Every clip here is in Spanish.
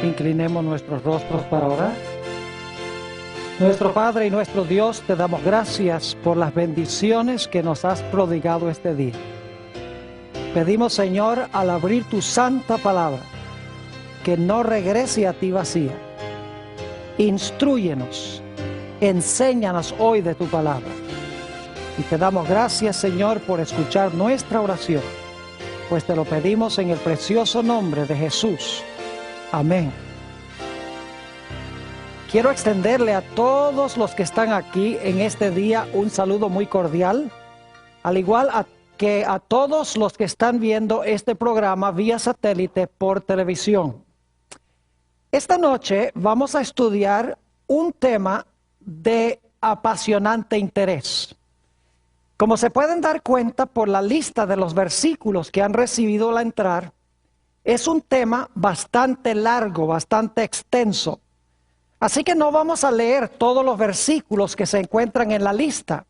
Inclinemos nuestros rostros para orar. Nuestro Padre y nuestro Dios, te damos gracias por las bendiciones que nos has prodigado este día. Pedimos, Señor, al abrir tu santa palabra, que no regrese a ti vacía. Instrúyenos, enséñanos hoy de tu palabra. Y te damos gracias, Señor, por escuchar nuestra oración, pues te lo pedimos en el precioso nombre de Jesús. Amén. Quiero extenderle a todos los que están aquí en este día un saludo muy cordial, al igual que a todos los que están viendo este programa vía satélite por televisión. Esta noche vamos a estudiar un tema de apasionante interés. Como se pueden dar cuenta por la lista de los versículos que han recibido al entrar, es un tema bastante largo, bastante extenso. Así que no vamos a leer todos los versículos que se encuentran en la lista,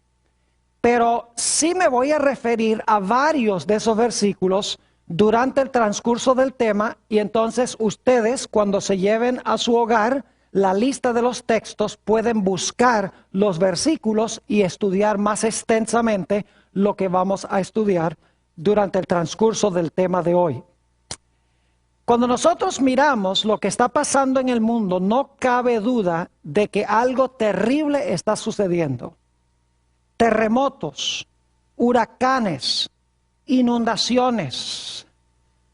pero sí me voy a referir a varios de esos versículos durante el transcurso del tema, y entonces ustedes, cuando se lleven a su hogar la lista de los textos, pueden buscar los versículos y estudiar más extensamente lo que vamos a estudiar durante el transcurso del tema de hoy. Cuando nosotros miramos lo que está pasando en el mundo, no cabe duda de que algo terrible está sucediendo. Terremotos, huracanes, inundaciones,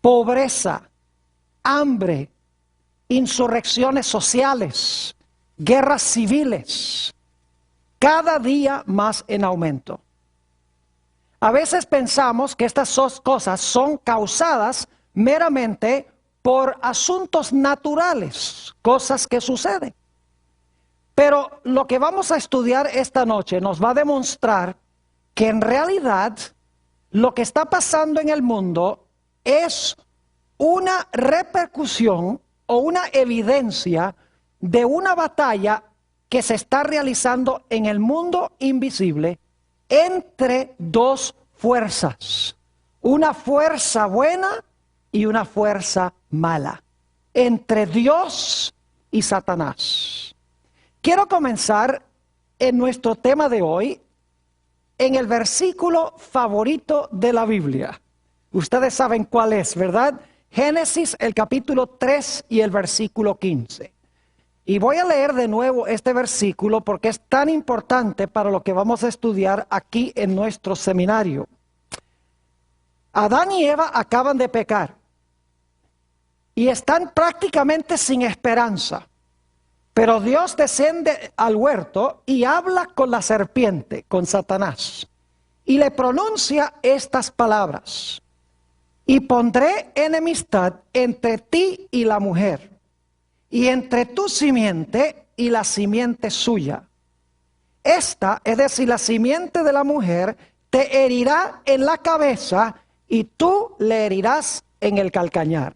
pobreza, hambre, insurrecciones sociales, guerras civiles, cada día más en aumento. A veces pensamos que estas cosas son causadas meramente por asuntos naturales, cosas que suceden. Pero lo que vamos a estudiar esta noche nos va a demostrar que en realidad lo que está pasando en el mundo es una repercusión o una evidencia de una batalla que se está realizando en el mundo invisible entre dos fuerzas. Una fuerza buena y una fuerza mala, entre Dios y Satanás. Quiero comenzar en nuestro tema de hoy en el versículo favorito de la Biblia. Ustedes saben cuál es, ¿verdad? Génesis, el capítulo 3 y el versículo 15. Y voy a leer de nuevo este versículo porque es tan importante para lo que vamos a estudiar aquí en nuestro seminario. Adán y Eva acaban de pecar y están prácticamente sin esperanza. Pero Dios desciende al huerto y habla con la serpiente, con Satanás, y le pronuncia estas palabras: y pondré enemistad entre ti y la mujer, y entre tu simiente y la simiente suya. Esta, es decir, la simiente de la mujer, te herirá en la cabeza y tú le herirás en el calcañar.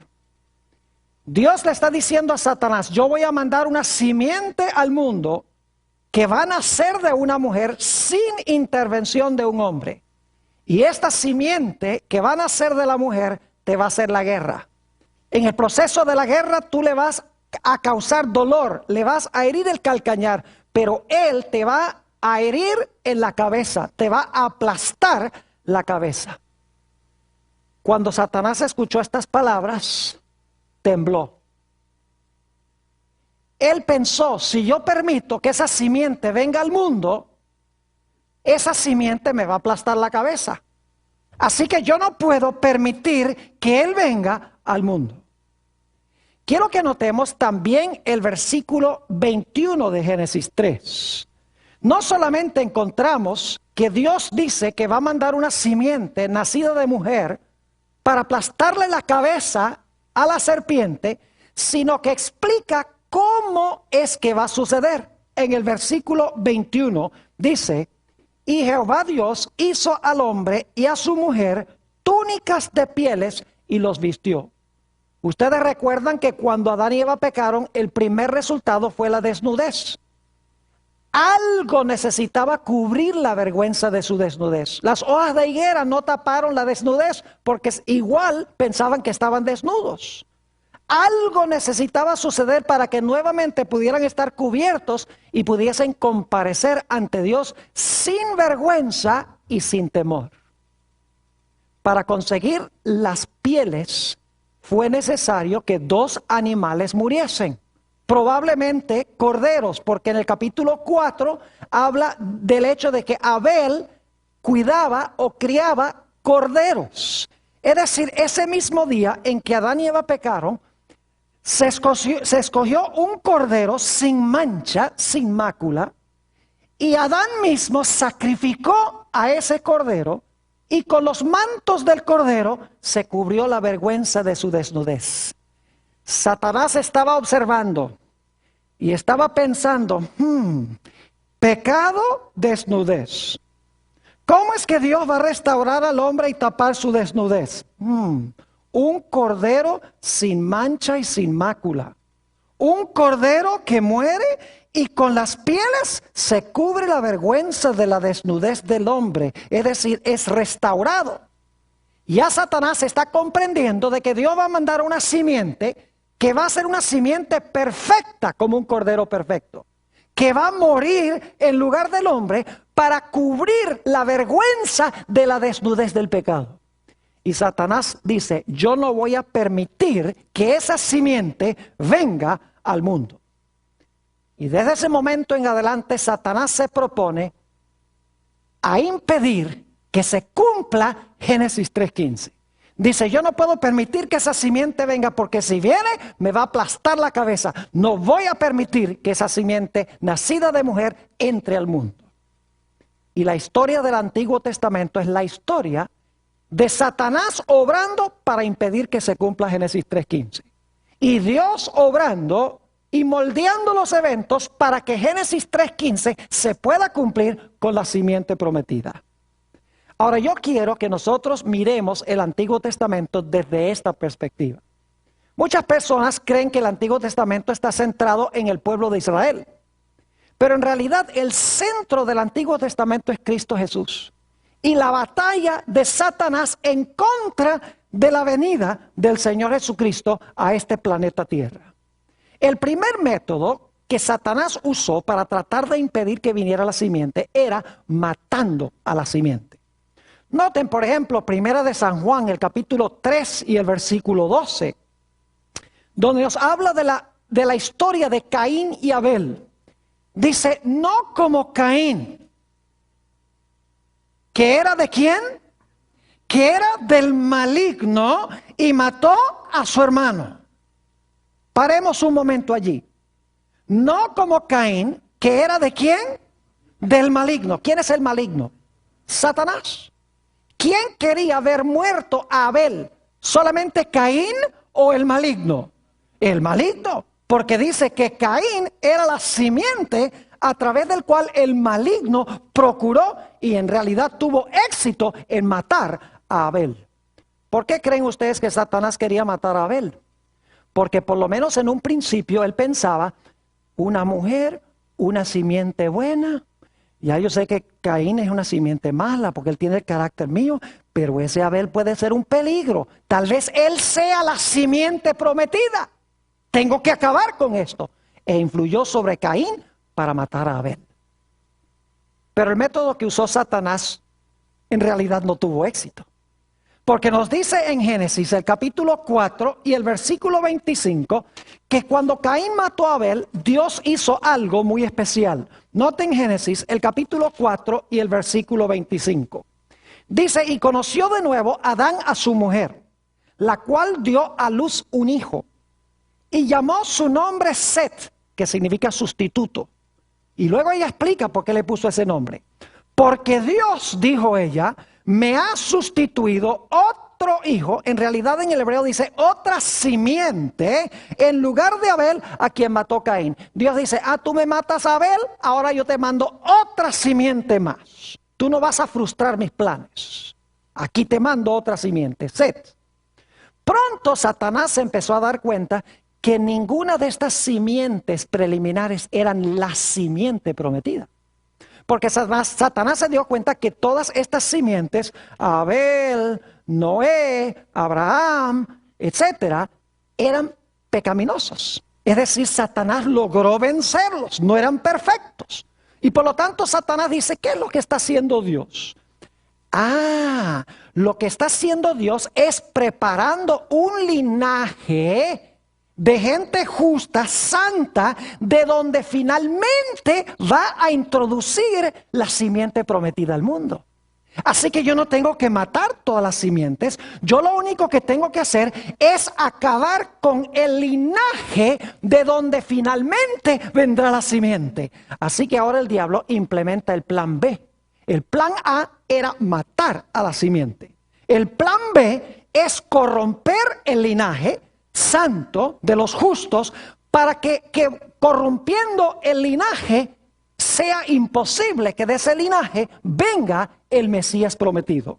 Dios le está diciendo a Satanás: yo voy a mandar una simiente al mundo que va a nacer de una mujer sin intervención de un hombre. Y esta simiente que va a nacer de la mujer te va a hacer la guerra. En el proceso de la guerra tú le vas a causar dolor, le vas a herir el calcañar, pero él te va a herir en la cabeza, te va a aplastar la cabeza. Cuando Satanás escuchó estas palabras, tembló. Él pensó: si yo permito que esa simiente venga al mundo, esa simiente me va a aplastar la cabeza. Así que yo no puedo permitir que él venga al mundo. Quiero que notemos también el versículo 21 de Génesis 3. No solamente encontramos que Dios dice que va a mandar una simiente nacida de mujer para aplastarle la cabeza a la serpiente, sino que explica cómo es que va a suceder. En el versículo 21 dice: y Jehová Dios hizo al hombre y a su mujer túnicas de pieles y los vistió. Ustedes recuerdan que cuando Adán y Eva pecaron, el primer resultado fue la desnudez. Algo necesitaba cubrir la vergüenza de su desnudez. Las hojas de higuera no taparon la desnudez porque igual pensaban que estaban desnudos. Algo necesitaba suceder para que nuevamente pudieran estar cubiertos y pudiesen comparecer ante Dios sin vergüenza y sin temor. Para conseguir las pieles fue necesario que 2 animales muriesen. Probablemente corderos, porque en el capítulo 4 habla del hecho de que Abel cuidaba o criaba corderos. Es decir, ese mismo día en que Adán y Eva pecaron, se escogió un cordero sin mancha, sin mácula, y Adán mismo sacrificó a ese cordero, y con los mantos del cordero se cubrió la vergüenza de su desnudez. Satanás estaba observando y estaba pensando, pecado, desnudez. ¿Cómo es que Dios va a restaurar al hombre y tapar su desnudez? Un cordero sin mancha y sin mácula. Un cordero que muere y con las pieles se cubre la vergüenza de la desnudez del hombre. Es decir, es restaurado. Ya Satanás está comprendiendo de que Dios va a mandar una simiente que va a ser una simiente perfecta como un cordero perfecto, que va a morir en lugar del hombre para cubrir la vergüenza de la desnudez del pecado. Y Satanás dice, yo no voy a permitir que esa simiente venga al mundo. Y desde ese momento en adelante Satanás se propone a impedir que se cumpla Génesis 3:15. Dice, yo no puedo permitir que esa simiente venga porque si viene me va a aplastar la cabeza. No voy a permitir que esa simiente nacida de mujer entre al mundo. Y la historia del Antiguo Testamento es la historia de Satanás obrando para impedir que se cumpla Génesis 3:15. Y Dios obrando y moldeando los eventos para que Génesis 3:15 se pueda cumplir con la simiente prometida. Ahora yo quiero que nosotros miremos el Antiguo Testamento desde esta perspectiva. Muchas personas creen que el Antiguo Testamento está centrado en el pueblo de Israel. Pero en realidad el centro del Antiguo Testamento es Cristo Jesús. Y la batalla de Satanás en contra de la venida del Señor Jesucristo a este planeta Tierra. El primer método que Satanás usó para tratar de impedir que viniera la simiente era matando a la simiente. Noten, por ejemplo, Primera de San Juan, el capítulo 3 y el versículo 12, donde nos habla de la historia de Caín y Abel. Dice, no como Caín, que era de quién, que era del maligno y mató a su hermano. Paremos un momento allí. No como Caín, que era de quién, del maligno. ¿Quién es el maligno? Satanás. ¿Quién quería ver muerto a Abel? ¿Solamente Caín o el maligno? El maligno, porque dice que Caín era la simiente a través del cual el maligno procuró y en realidad tuvo éxito en matar a Abel. ¿Por qué creen ustedes que Satanás quería matar a Abel? Porque por lo menos en un principio él pensaba, una mujer, una simiente buena. Ya yo sé que Caín es una simiente mala porque él tiene el carácter mío, pero ese Abel puede ser un peligro. Tal vez él sea la simiente prometida. Tengo que acabar con esto. E influyó sobre Caín para matar a Abel. Pero el método que usó Satanás en realidad no tuvo éxito. Porque nos dice en Génesis el capítulo 4 y el versículo 25 que cuando Caín mató a Abel, Dios hizo algo muy especial. Noten Génesis el capítulo 4 y el versículo 25. Dice, y conoció de nuevo Adán a su mujer, la cual dio a luz un hijo, y llamó su nombre Set, que significa sustituto. Y luego ella explica por qué le puso ese nombre. Porque Dios, dijo ella, me ha sustituido otro hijo, en realidad en el hebreo dice otra simiente, en lugar de Abel a quien mató Caín. Dios dice, tú me matas a Abel, ahora yo te mando otra simiente más. Tú no vas a frustrar mis planes. Aquí te mando otra simiente, Set. Pronto Satanás se empezó a dar cuenta que ninguna de estas simientes preliminares eran la simiente prometida. Porque Satanás se dio cuenta que todas estas simientes, Abel, Noé, Abraham, etcétera, eran pecaminosos. Es decir, Satanás logró vencerlos, no eran perfectos. Y por lo tanto Satanás dice, ¿qué es lo que está haciendo Dios? Lo que está haciendo Dios es preparando un linaje de gente justa, santa, de donde finalmente va a introducir la simiente prometida al mundo. Así que yo no tengo que matar todas las simientes. Yo lo único que tengo que hacer es acabar con el linaje de donde finalmente vendrá la simiente. Así que ahora el diablo implementa el plan B. El plan A era matar a la simiente. El plan B es corromper el linaje santo de los justos para que corrompiendo el linaje sea imposible que de ese linaje venga el Mesías prometido.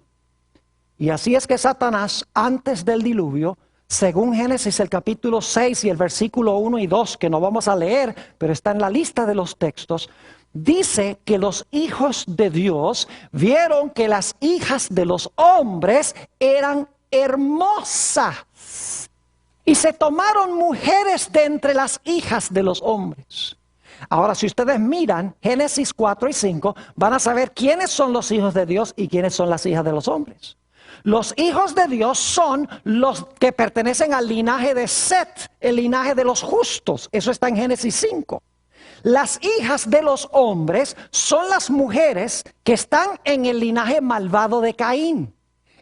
Y así es que Satanás, antes del diluvio, según Génesis el capítulo 6 y el versículo 1 y 2, que no vamos a leer, pero está en la lista de los textos, dice que los hijos de Dios vieron que las hijas de los hombres eran hermosas y se tomaron mujeres de entre las hijas de los hombres. Ahora, si ustedes miran Génesis 4 y 5, van a saber quiénes son los hijos de Dios y quiénes son las hijas de los hombres. Los hijos de Dios son los que pertenecen al linaje de Set, el linaje de los justos. Eso está en Génesis 5. Las hijas de los hombres son las mujeres que están en el linaje malvado de Caín.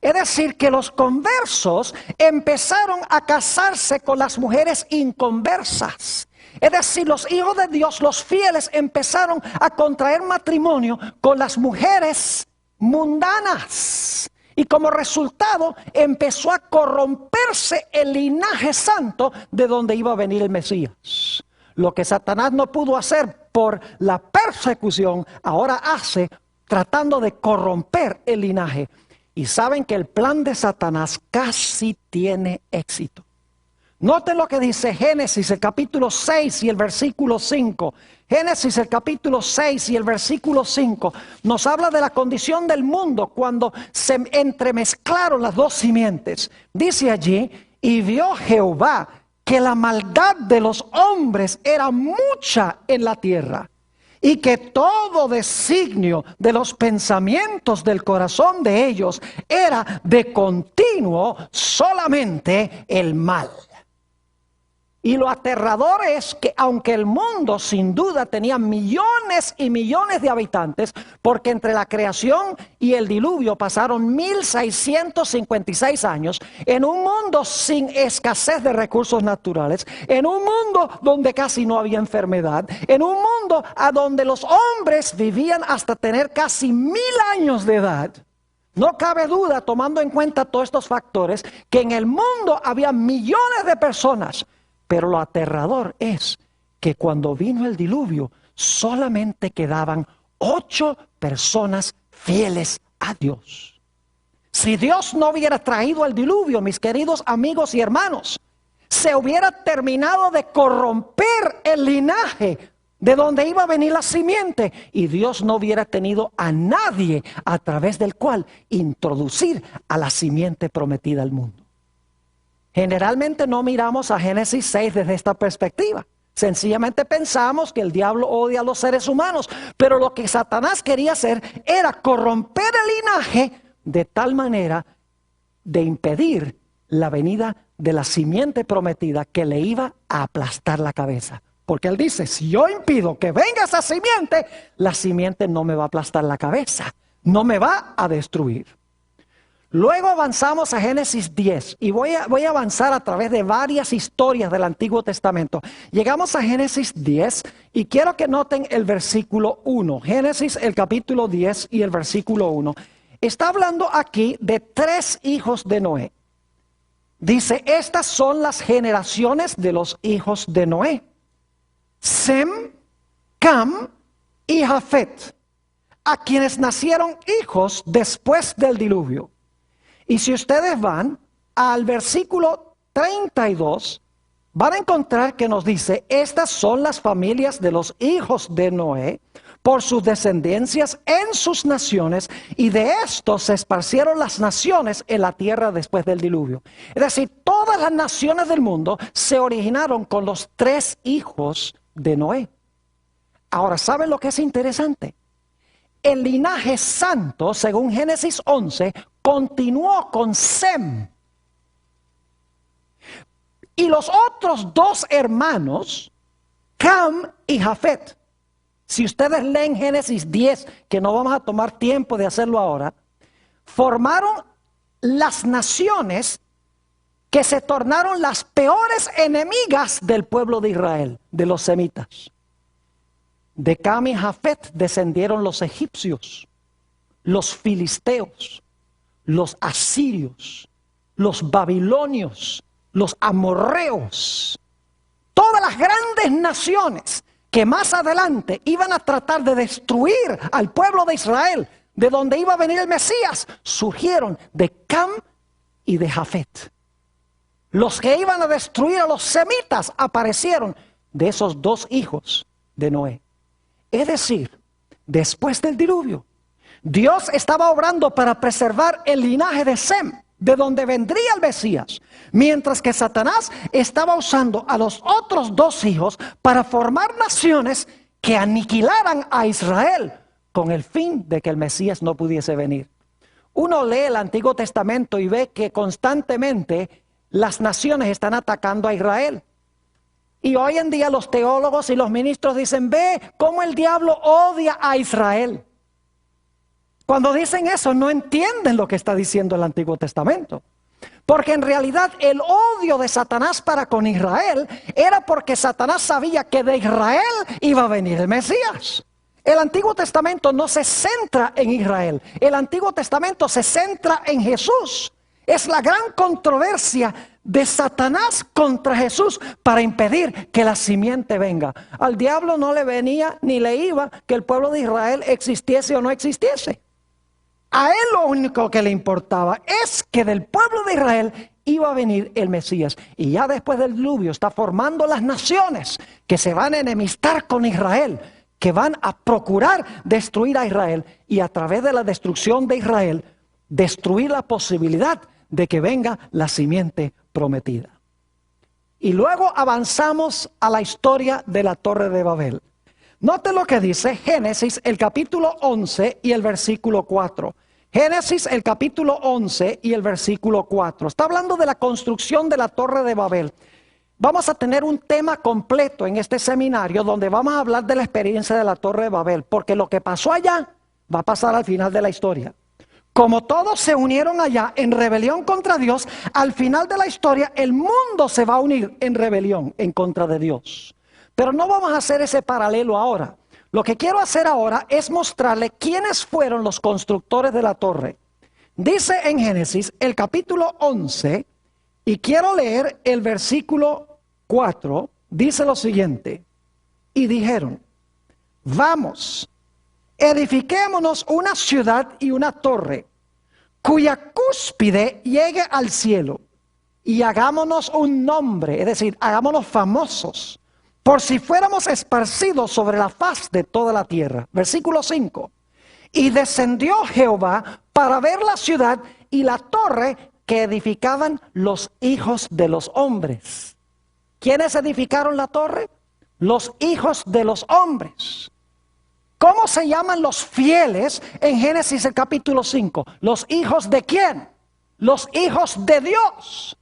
Es decir, que los conversos empezaron a casarse con las mujeres inconversas. Es decir, los hijos de Dios, los fieles, empezaron a contraer matrimonio con las mujeres mundanas. Y como resultado empezó a corromperse el linaje santo de donde iba a venir el Mesías. Lo que Satanás no pudo hacer por la persecución, ahora hace tratando de corromper el linaje. Y saben que el plan de Satanás casi tiene éxito. Noten lo que dice Génesis, el capítulo 6 y el versículo 5. Génesis, el capítulo 6 y el versículo 5, nos habla de la condición del mundo cuando se entremezclaron las dos simientes. Dice allí, y vio Jehová que la maldad de los hombres era mucha en la tierra, y que todo designio de los pensamientos del corazón de ellos era de continuo solamente el mal. Y lo aterrador es que aunque el mundo sin duda tenía millones y millones de habitantes, porque entre la creación y el diluvio pasaron 1656 años, en un mundo sin escasez de recursos naturales, en un mundo donde casi no había enfermedad, en un mundo a donde los hombres vivían hasta tener casi 1000 años de edad. No cabe duda, tomando en cuenta todos estos factores, que en el mundo había millones de personas. Pero lo aterrador es que cuando vino el diluvio, solamente quedaban 8 personas fieles a Dios. Si Dios no hubiera traído el diluvio, mis queridos amigos y hermanos, se hubiera terminado de corromper el linaje de donde iba a venir la simiente, y Dios no hubiera tenido a nadie a través del cual introducir a la simiente prometida al mundo. Generalmente no miramos a Génesis 6 desde esta perspectiva. Sencillamente pensamos que el diablo odia a los seres humanos. Pero lo que Satanás quería hacer era corromper el linaje de tal manera de impedir la venida de la simiente prometida que le iba a aplastar la cabeza. Porque él dice, si yo impido que venga esa simiente, la simiente no me va a aplastar la cabeza, no me va a destruir. Luego avanzamos a Génesis 10 y voy a avanzar a través de varias historias del Antiguo Testamento. Llegamos a Génesis 10 y quiero que noten el versículo 1. Génesis, el capítulo 10 y el versículo 1. Está hablando aquí de 3 hijos de Noé. Dice, estas son las generaciones de los hijos de Noé: Sem, Cam y Jafet, a quienes nacieron hijos después del diluvio. Y si ustedes van al versículo 32, van a encontrar que nos dice, estas son las familias de los hijos de Noé, por sus descendencias en sus naciones, y de estos se esparcieron las naciones en la tierra después del diluvio. Es decir, todas las naciones del mundo se originaron con los 3 hijos de Noé. Ahora, ¿saben lo que es interesante? El linaje santo, según Génesis 11, continuó con Sem. Y los otros 2 hermanos, Cam y Jafet. Si ustedes leen Génesis 10, que no vamos a tomar tiempo de hacerlo ahora, formaron las naciones que se tornaron las peores enemigas del pueblo de Israel, de los semitas. De Cam y Jafet descendieron los egipcios, los filisteos, los asirios, los babilonios, los amorreos. Todas las grandes naciones que más adelante iban a tratar de destruir al pueblo de Israel, de donde iba a venir el Mesías, surgieron de Cam y de Jafet. Los que iban a destruir a los semitas aparecieron de esos 2 hijos de Noé. Es decir, después del diluvio, Dios estaba obrando para preservar el linaje de Sem, de donde vendría el Mesías, mientras que Satanás estaba usando a los otros 2 hijos para formar naciones que aniquilaran a Israel con el fin de que el Mesías no pudiese venir. Uno lee el Antiguo Testamento y ve que constantemente las naciones están atacando a Israel. Y hoy en día los teólogos y los ministros dicen, ve cómo el diablo odia a Israel. Cuando dicen eso no entienden lo que está diciendo el Antiguo Testamento. Porque en realidad el odio de Satanás para con Israel era porque Satanás sabía que de Israel iba a venir el Mesías. El Antiguo Testamento no se centra en Israel. El Antiguo Testamento se centra en Jesús. Es la gran controversia de Satanás contra Jesús para impedir que la simiente venga. Al diablo no le venía ni le iba que el pueblo de Israel existiese o no existiese. A él lo único que le importaba es que del pueblo de Israel iba a venir el Mesías. Y ya después del diluvio está formando las naciones que se van a enemistar con Israel, que van a procurar destruir a Israel y a través de la destrucción de Israel, destruir la posibilidad de que venga la simiente prometida. Y luego avanzamos a la historia de la Torre de Babel. Note lo que dice Génesis, el capítulo 11 y el versículo 4. Génesis, el capítulo 11 y el versículo 4. Está hablando de la construcción de la Torre de Babel. Vamos a tener un tema completo en este seminario donde vamos a hablar de la experiencia de la Torre de Babel, porque lo que pasó allá va a pasar al final de la historia. Como todos se unieron allá en rebelión contra Dios, al final de la historia el mundo se va a unir en rebelión en contra de Dios. Pero no vamos a hacer ese paralelo ahora. Lo que quiero hacer ahora es mostrarle quiénes fueron los constructores de la torre. Dice en Génesis el capítulo 11, y quiero leer el versículo 4, dice lo siguiente: y dijeron, vamos, edifiquémonos una ciudad y una torre, cuya cúspide llegue al cielo, y hagámonos un nombre, es decir, hagámonos famosos, por si fuéramos esparcidos sobre la faz de toda la tierra. Versículo 5. Y descendió Jehová para ver la ciudad y la torre que edificaban los hijos de los hombres. ¿Quiénes edificaron la torre? Los hijos de los hombres. ¿Cómo se llaman los fieles en Génesis el capítulo 5? ¿Los hijos de quién? Los hijos de Dios.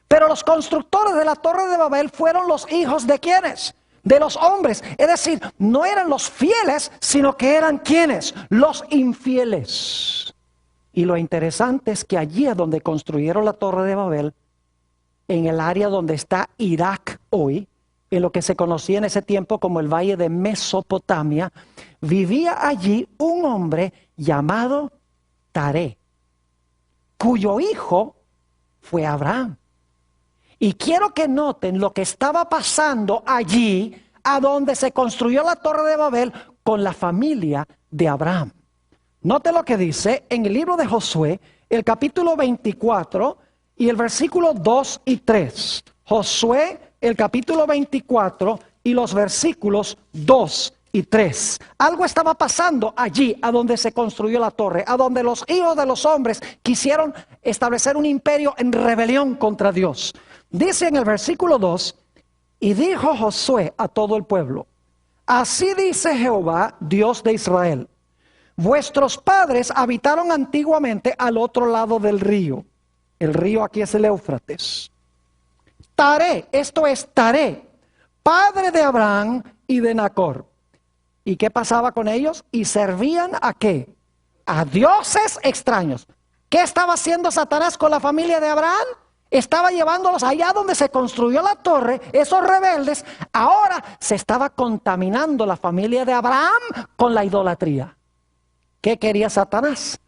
Pero los constructores de la Torre de Babel fueron los hijos de ¿quiénes? De los hombres. Es decir, no eran los fieles, sino que eran ¿quiénes? Los infieles. Y lo interesante es que allí es donde construyeron la Torre de Babel, en el área donde está Irak hoy, en lo que se conocía en ese tiempo como el Valle de Mesopotamia, vivía allí un hombre llamado Taré, cuyo hijo fue Abraham. Y quiero que noten lo que estaba pasando allí, a donde se construyó la Torre de Babel, con la familia de Abraham. Note lo que dice en el libro de Josué, el capítulo 24 y el versículo 2 y 3. Josué, el capítulo 24 y los versículos 2 y 3. Algo estaba pasando allí, a donde se construyó la torre, a donde los hijos de los hombres quisieron establecer un imperio en rebelión contra Dios. Dice en el versículo 2, y dijo Josué a todo el pueblo, así dice Jehová, Dios de Israel, vuestros padres habitaron antiguamente al otro lado del río. El río aquí es el Éufrates. Taré, esto es Taré, padre de Abraham y de Nacor. ¿Y qué pasaba con ellos? Y servían ¿a qué? A dioses extraños. ¿Qué estaba haciendo Satanás con la familia de Abraham? Estaba llevándolos allá donde se construyó la torre, esos rebeldes. Ahora se estaba contaminando la familia de Abraham con la idolatría. ¿Qué quería Satanás?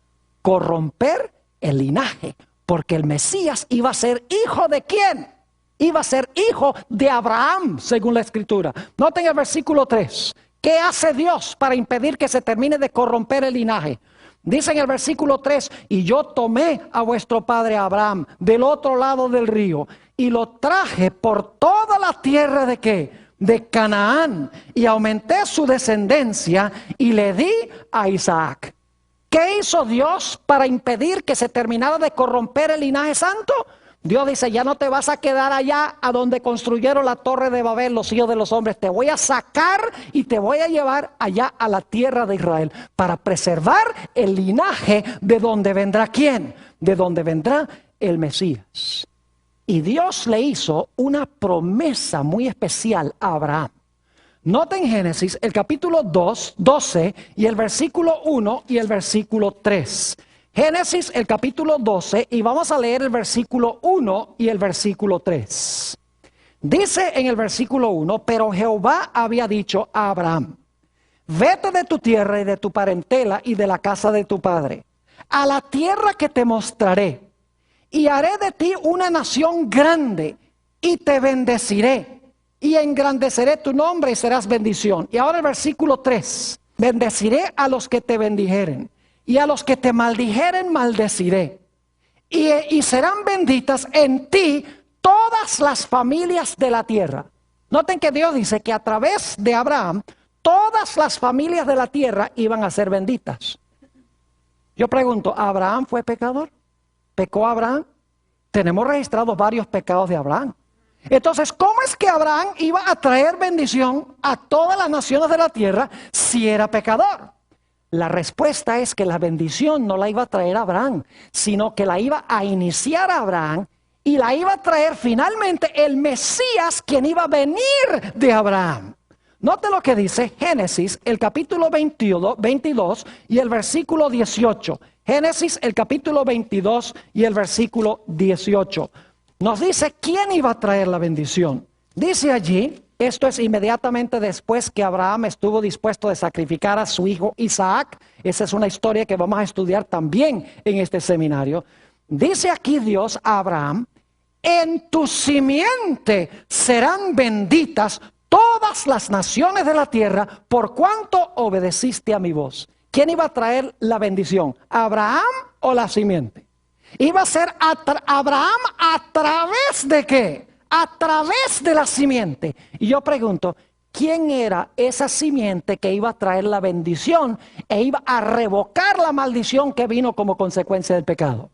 Corromper el linaje, porque el Mesías iba a ser hijo ¿de quién? Iba a ser hijo de Abraham, según la Escritura. Noten el versículo 3. ¿Qué hace Dios para impedir que se termine de corromper el linaje? Dice en el versículo 3, y yo tomé a vuestro padre Abraham del otro lado del río y lo traje por toda la tierra ¿de qué? De Canaán, y aumenté su descendencia y le di a Isaac. ¿Qué hizo Dios para impedir que se terminara de corromper el linaje santo? Dios dice, ya no te vas a quedar allá a donde construyeron la torre de Babel los hijos de los hombres. Te voy a sacar y te voy a llevar allá a la tierra de Israel para preservar el linaje de donde vendrá ¿quién? De donde vendrá el Mesías. Y Dios le hizo una promesa muy especial a Abraham. Noten Génesis el capítulo 12 y el versículo 1 y el versículo 3. Génesis el capítulo 12 y vamos a leer el versículo 1 y el versículo 3. Dice en el versículo 1, pero Jehová había dicho a Abraham, vete de tu tierra y de tu parentela y de la casa de tu padre, a la tierra que te mostraré, y haré de ti una nación grande, y te bendeciré, y engrandeceré tu nombre y serás bendición. Y ahora el versículo 3, bendeciré a los que te bendijeren, y a los que te maldijeren maldeciré. Y serán benditas en ti todas las familias de la tierra. Noten que Dios dice que a través de Abraham, todas las familias de la tierra iban a ser benditas. Yo pregunto, ¿Abraham fue pecador? ¿Pecó Abraham? Tenemos registrados varios pecados de Abraham. Entonces, ¿cómo es que Abraham iba a traer bendición a todas las naciones de la tierra si era pecador? La respuesta es que la bendición no la iba a traer Abraham, sino que la iba a iniciar Abraham y la iba a traer finalmente el Mesías, quien iba a venir de Abraham. Note lo que dice Génesis, el capítulo 22 y el versículo 18. Génesis, el capítulo 22 y el versículo 18. Nos dice quién iba a traer la bendición. Dice allí, esto es inmediatamente después que Abraham estuvo dispuesto a sacrificar a su hijo Isaac. Esa es una historia que vamos a estudiar también en este seminario. Dice aquí Dios a Abraham, en tu simiente serán benditas todas las naciones de la tierra por cuanto obedeciste a mi voz. ¿Quién iba a traer la bendición? ¿Abraham o la simiente? Iba a ser Abraham a través de ¿qué? A través de la simiente. Y yo pregunto, ¿quién era esa simiente que iba a traer la bendición e iba a revocar la maldición que vino como consecuencia del pecado?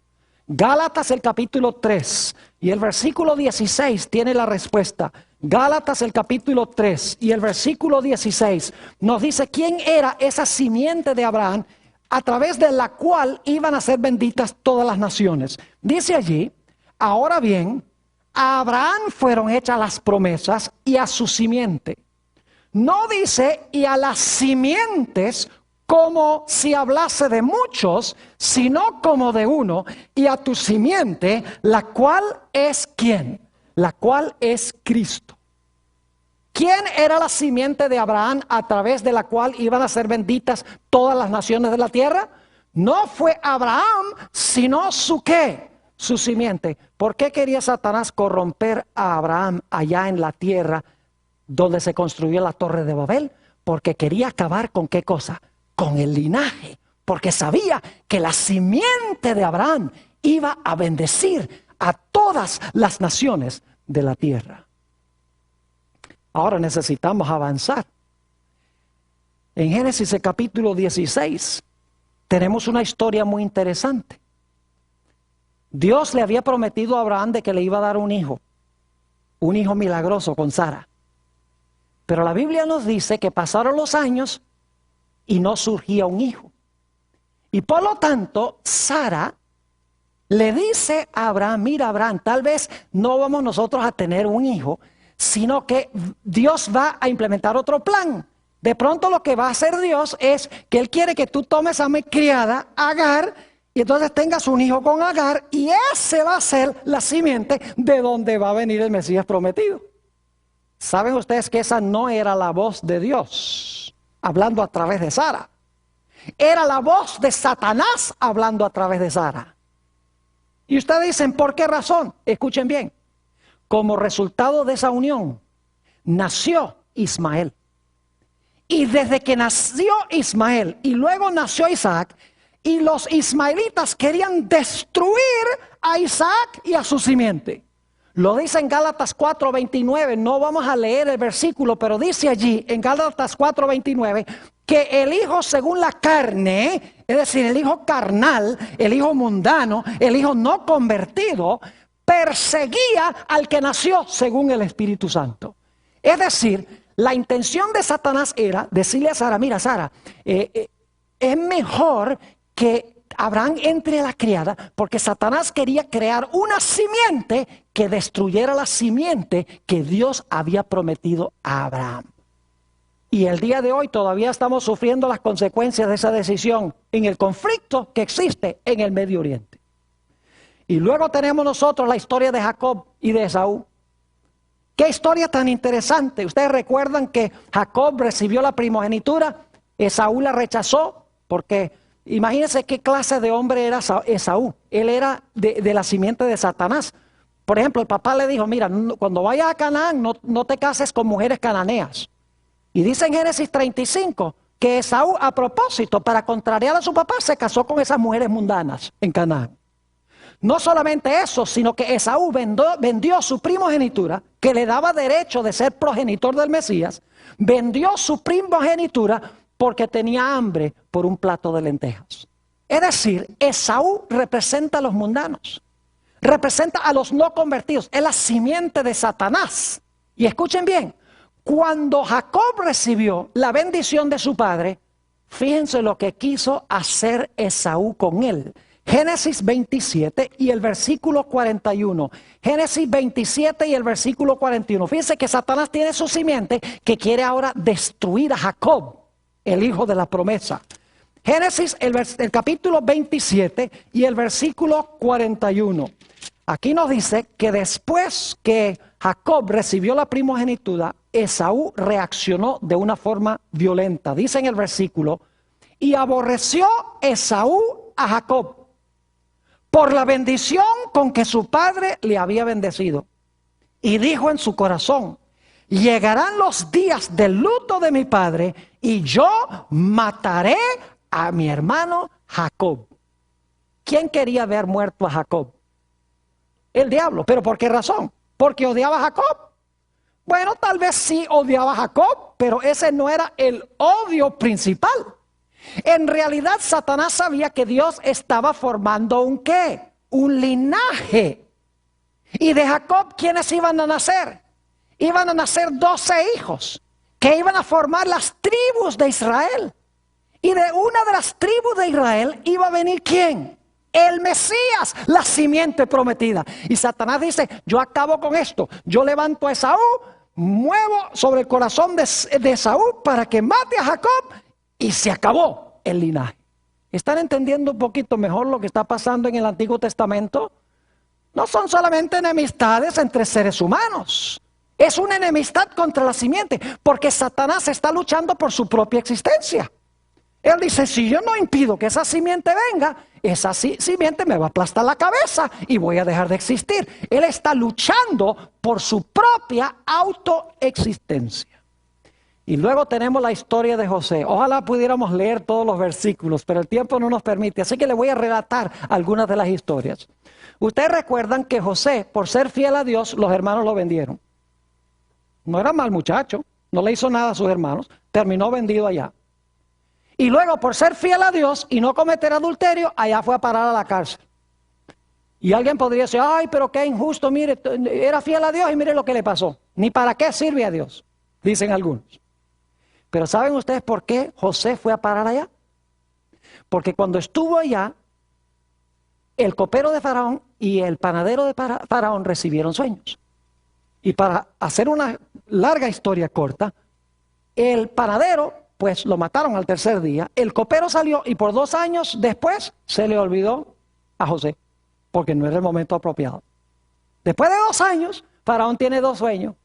Gálatas el capítulo 3 y el versículo 16 tiene la respuesta. Gálatas el capítulo 3 y el versículo 16 nos dice quién era esa simiente de Abraham a través de la cual iban a ser benditas todas las naciones. Dice allí, ahora bien, a Abraham fueron hechas las promesas y a su simiente. No dice y a las simientes como si hablase de muchos, sino como de uno, y a tu simiente, la cual es ¿quién? La cual es Cristo. ¿Quién era la simiente de Abraham a través de la cual iban a ser benditas todas las naciones de la tierra? No fue Abraham, sino su ¿qué? Su simiente. ¿Por qué quería Satanás corromper a Abraham allá en la tierra donde se construyó la torre de Babel? Porque quería acabar con ¿qué cosa? Con el linaje. Porque sabía que la simiente de Abraham iba a bendecir a todas las naciones de la tierra. Ahora necesitamos avanzar. En Génesis el capítulo 16 tenemos una historia muy interesante. Dios le había prometido a Abraham de que le iba a dar un hijo milagroso con Sara. Pero la Biblia nos dice que pasaron los años y no surgía un hijo. Y por lo tanto, Sara le dice a Abraham, mira Abraham, tal vez no vamos nosotros a tener un hijo, sino que Dios va a implementar otro plan. De pronto lo que va a hacer Dios es que Él quiere que tú tomes a mi criada, Agar, y entonces tengas un hijo con Agar, y ese va a ser la simiente de donde va a venir el Mesías prometido. ¿Saben ustedes que esa no era la voz de Dios hablando a través de Sara? Era la voz de Satanás hablando a través de Sara. Y ustedes dicen, ¿por qué razón? Escuchen bien. Como resultado de esa unión, nació Ismael. Y desde que nació Ismael y luego nació Isaac, y los ismaelitas querían destruir a Isaac y a su simiente. Lo dice en Gálatas 4:29, no vamos a leer el versículo, pero dice allí en Gálatas 4:29 que el hijo según la carne, es decir, el hijo carnal, el hijo mundano, el hijo no convertido, perseguía al que nació según el Espíritu Santo. Es decir, la intención de Satanás era decirle a Sara, mira Sara, es mejor que Abraham entre a la criada, porque Satanás quería crear una simiente que destruyera la simiente que Dios había prometido a Abraham. Y el día de hoy todavía estamos sufriendo las consecuencias de esa decisión en el conflicto que existe en el Medio Oriente. Y luego tenemos nosotros la historia de Jacob y de Esaú. ¡Qué historia tan interesante! Ustedes recuerdan que Jacob recibió la primogenitura, Esaú la rechazó, porque imagínense qué clase de hombre era Esaú. Él era de la simiente de Satanás. Por ejemplo, el papá le dijo, mira, cuando vayas a Canaán no te cases con mujeres cananeas. Y dice en Génesis 35 que Esaú, a propósito, para contrariar a su papá, se casó con esas mujeres mundanas en Canaán. No solamente eso, sino que Esaú vendió su primogenitura, que le daba derecho de ser progenitor del Mesías, vendió su primogenitura porque tenía hambre por un plato de lentejas. Es decir, Esaú representa a los mundanos, representa a los no convertidos, es la simiente de Satanás. Y escuchen bien, cuando Jacob recibió la bendición de su padre, fíjense lo que quiso hacer Esaú con él. Génesis 27 y el versículo 41. Génesis 27 y el versículo 41. Fíjense que Satanás tiene su simiente que quiere ahora destruir a Jacob, el hijo de la promesa. Génesis, el capítulo 27 y el versículo 41. Aquí nos dice que después que Jacob recibió la primogenitura, Esaú reaccionó de una forma violenta. Dice en el versículo, y aborreció Esaú a Jacob por la bendición con que su padre le había bendecido. Y dijo en su corazón, llegarán los días del luto de mi padre y yo mataré a mi hermano Jacob. ¿Quién quería ver muerto a Jacob? El diablo. ¿Pero por qué razón? ¿Porque odiaba a Jacob? Bueno, tal vez sí odiaba a Jacob, pero ese no era el odio principal. En realidad Satanás sabía que Dios estaba formando un ¿qué? Un linaje. Y de Jacob, ¿quiénes iban a nacer? Iban a nacer 12 hijos que iban a formar las tribus de Israel. Y de una de las tribus de Israel iba a venir ¿quién? El Mesías, la simiente prometida. Y Satanás dice, yo acabo con esto. Yo levanto a Esaú, muevo sobre el corazón de Esaú para que mate a Jacob y se acabó el linaje. ¿Están entendiendo un poquito mejor lo que está pasando en el Antiguo Testamento? No son solamente enemistades entre seres humanos. Es una enemistad contra la simiente, porque Satanás está luchando por su propia existencia. Él dice, si yo no impido que esa simiente venga, esa simiente me va a aplastar la cabeza y voy a dejar de existir. Él está luchando por su propia autoexistencia. Y luego tenemos la historia de José. Ojalá pudiéramos leer todos los versículos, pero el tiempo no nos permite. Así que le voy a relatar algunas de las historias. Ustedes recuerdan que José, por ser fiel a Dios, los hermanos lo vendieron. No era mal muchacho, no le hizo nada a sus hermanos, terminó vendido allá. Y luego, por ser fiel a Dios y no cometer adulterio, allá fue a parar a la cárcel. Y alguien podría decir, ay, pero qué injusto, mire, era fiel a Dios y mire lo que le pasó. Ni para qué sirve a Dios, dicen algunos. Pero ¿saben ustedes por qué José fue a parar allá? Porque cuando estuvo allá, el copero de Faraón y el panadero de Faraón recibieron sueños. Y para hacer una larga historia corta, el panadero, pues lo mataron al tercer día, el copero salió y por 2 años después se le olvidó a José, porque no era el momento apropiado. Después de 2 años, Faraón tiene 2 sueños,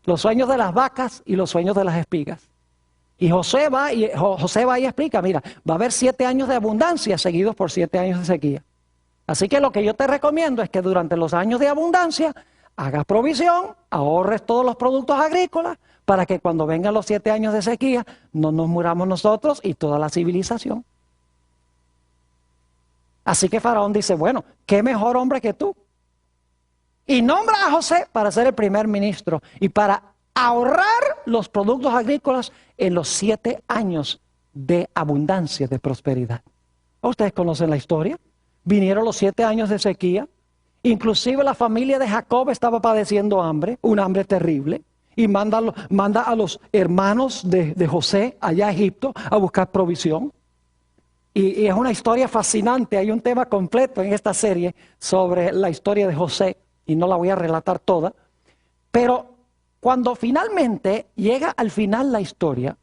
los sueños de las vacas y los sueños de las espigas. Y José va y explica, mira, va a haber 7 años de abundancia seguidos por 7 años de sequía. Así que lo que yo te recomiendo es que durante los años de abundancia hagas provisión, ahorres todos los productos agrícolas, para que cuando vengan los 7 años de sequía, no nos muramos nosotros y toda la civilización. Así que Faraón dice, bueno, ¿qué mejor hombre que tú? Y nombra a José para ser el primer ministro y para ahorrar los productos agrícolas en los 7 años de abundancia, de prosperidad. ¿Ustedes conocen la historia? Vinieron los 7 años de sequía. Inclusive la familia de Jacob estaba padeciendo hambre, un hambre terrible. Y manda a los hermanos de José allá a Egipto a buscar provisión. Y es una historia fascinante. Hay un tema completo en esta serie sobre la historia de José. Y no la voy a relatar toda. Pero cuando finalmente llega al final la historia,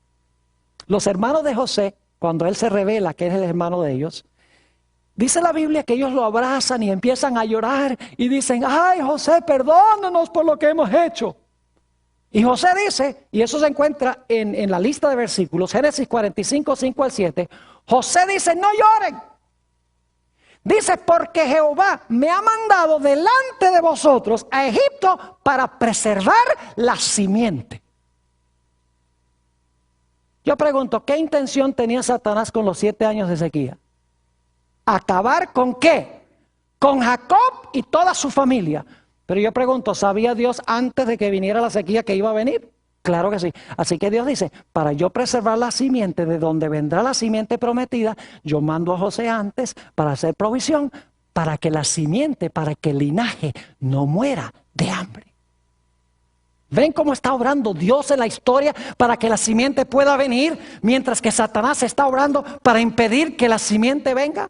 los hermanos de José, cuando él se revela que es el hermano de ellos, dice la Biblia que ellos lo abrazan y empiezan a llorar y dicen, ay José, perdónanos por lo que hemos hecho. Y José dice, y eso se encuentra en la lista de versículos, Génesis 45, 5 al 7, José dice, no lloren. Dice, porque Jehová me ha mandado delante de vosotros a Egipto para preservar la simiente. Yo pregunto, ¿qué intención tenía Satanás con los 7 años de sequía? ¿Acabar con qué? Con Jacob y toda su familia. Pero yo pregunto, ¿sabía Dios antes de que viniera la sequía que iba a venir? Claro que sí. Así que Dios dice, para yo preservar la simiente, de donde vendrá la simiente prometida, yo mando a José antes para hacer provisión, para que la simiente, para que el linaje no muera de hambre. ¿Ven cómo está obrando Dios en la historia para que la simiente pueda venir, mientras que Satanás está obrando para impedir que la simiente venga?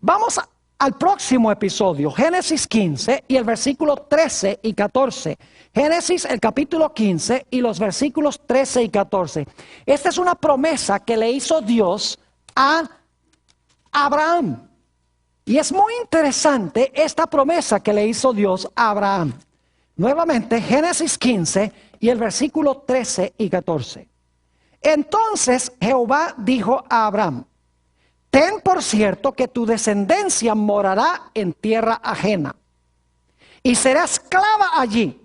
Vamos al próximo episodio, Génesis 15 y el versículo 13 y 14. Génesis, el capítulo 15 y los versículos 13 y 14. Esta es una promesa que le hizo Dios a Abraham. Y es muy interesante esta promesa que le hizo Dios a Abraham. Nuevamente, Génesis 15 y el versículo 13 y 14. Entonces Jehová dijo a Abraham, ten por cierto que tu descendencia morará en tierra ajena, y será esclava allí,